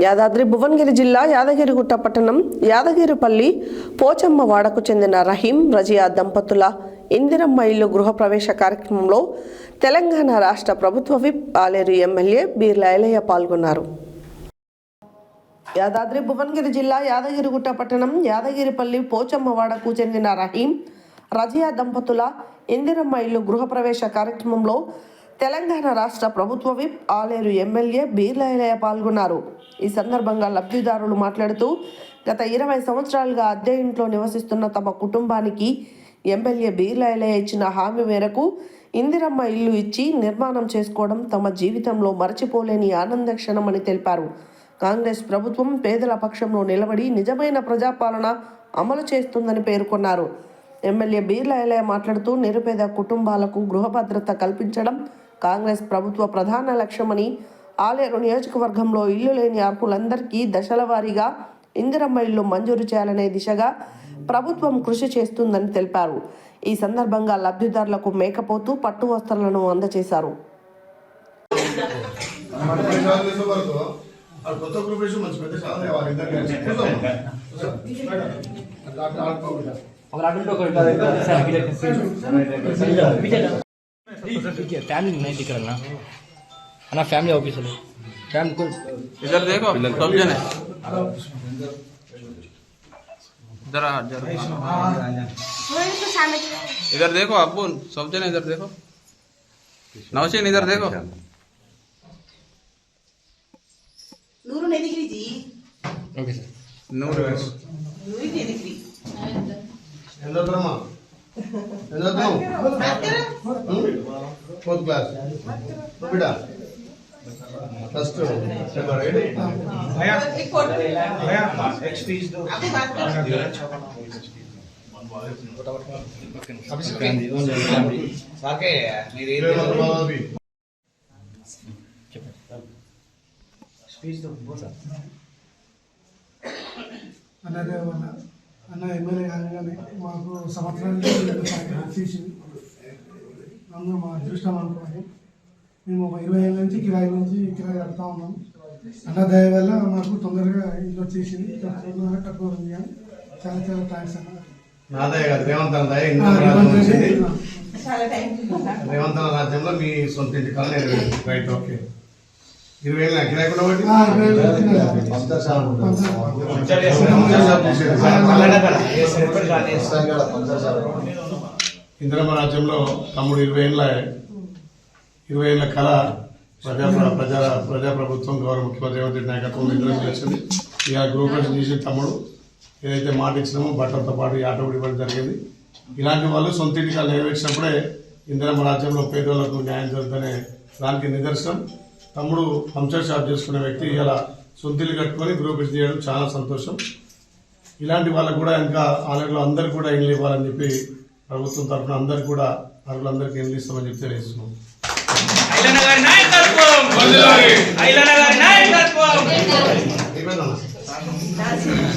యాదాద్రి భువనగిరి జిల్లా యాదగిరిగుట్ట పట్టణం యాదగిరిపల్లి పోచమ్మ వాడకు చెందిన రహీం రజియా దంపతుల ఇందిరమ్మ ఇల్లు గృహప్రవేశ కార్యక్రమంలో తెలంగాణ రాష్ట్ర ప్రభుత్వ విప్ ఆలేరు ఎమ్మెల్యే బీర్ల ఐలయ్య పాల్గొన్నారు. యాదాద్రి భువనగిరి జిల్లా యాదగిరిగుట్ట పట్టణం యాదగిరిపల్లి పోచమ్మ వాడకు చెందిన రహీం రజియా దంపతుల ఇందిరమ్మ ఇల్లు గృహప్రవేశ కార్యక్రమంలో తెలంగాణ రాష్ట్ర ప్రభుత్వ విప్ ఆలేరు ఎమ్మెల్యే బీర్ల ఐలయ్య పాల్గొన్నారు. ఈ సందర్భంగా లబ్ధిదారులు మాట్లాడుతూ గత 20 సంవత్సరాలుగా అద్దె ఇంట్లో నివసిస్తున్న తమ కుటుంబానికి ఎమ్మెల్యే బీర్ల ఐలయ్య ఇచ్చిన హామీ మేరకు ఇందిరమ్మ ఇల్లు ఇచ్చి నిర్మాణం చేసుకోవడం తమ జీవితంలో మరచిపోలేని ఆనంద క్షణమని తెలిపారు. కాంగ్రెస్ ప్రభుత్వం పేదల పక్షంలో నిలబడి నిజమైన ప్రజాపాలన అమలు చేస్తుందని పేర్కొన్నారు. ఎమ్మెల్యే బీర్ల ఐలయ్య మాట్లాడుతూ నిరుపేద కుటుంబాలకు గృహ భద్రత కల్పించడం కాంగ్రెస్ ప్రభుత్వ ప్రధాన లక్ష్యమని, ఆలేరు నియోజకవర్గంలో ఇల్లు లేని అర్హులందరికీ దశల వారీగా ఇందిరమ్మ ఇల్లు మంజూరు చేయాలనే దిశగా ప్రభుత్వం కృషి చేస్తుందని తెలిపారు. ఈ సందర్భంగా లబ్ధిదారులకు మేకపోతూ పట్టు వస్త్రాలను అందజేశారు. फैमिली नहीं दिख रहा ना फैमिली ऑफिस है फैमिली को इधर देखो सब जने जरा इधर देखो अब्बू सब जने इधर देखो नौशीन इधर देखो नूरू नहीं दिख रही थी ओके सर नूर नूरी नहीं दिख रही फोर्थ क्लास बेटा फर्स्ट भैया एक फोटो भैया एक्सपीज दो आपको बात कर साके मेरे स्पीच दो बोल అన్న ఎమ్మెల్యే కానీ మాకు సంవత్సరాలు చేసింది. అందులో మా అదృష్టం అనుకోవాలి. మేము 20 ఏళ్ళ నుంచి కిరాయి కడతా ఉన్నాం. అన్న దయ వల్ల మాకు తొందరగా ఇల్లు వచ్చేసింది. తక్కువ ఉంది కానీ చాలా చాలా థ్యాంక్స్ అన్న. నాదయ్య గారు రేవంత్ అన్న దయ రేవంత్ అన్న రాజ్యంలో మీ సొంత ఇంటి కళ రైట్ ఓకే 20 ఏళ్ళ కిరాయి కూడా బట్టి ఇందిరమ్మ రాజ్యంలో తమ్ముడు 20 ఏళ్ళ కళ ప్రజాప్రభుత్వం గౌరవ ముఖ్యమంత్రి రేవంత్ రెడ్డి నాయకత్వం ఇందిరమ్మ వచ్చింది. ఇక గృహప్రవేశం చేసిన తమ్ముడు ఏదైతే మాట ఇచ్చినామో బట్టలతో పాటు ఆటో కూడా ఇవ్వడం జరిగింది. ఇలాంటి వాళ్ళు సొంత ఇంటికి నెరవేర్చినప్పుడే ఇందిరమ్మ రాజ్యంలో పేదోళ్లకు న్యాయం జరుగుతుందనే దానికి నిదర్శనం. తమ్ముడు పంచర్ షాప్ చేసుకునే వ్యక్తి ఇలా సొంతిల్లు కట్టుకొని గృహప్రవేశం చేయడం చాలా సంతోషం. ఇలాంటి వాళ్ళకు కూడా ఇంకా ఆలయంలో అందరికీ కూడా ఇల్లు ఇవ్వాలని చెప్పి ప్రభుత్వం తరఫున అందరికీ కూడా అర్హులందరికీ ఇల్లు ఇస్తామని చెప్పి తెలియజేస్తున్నాం.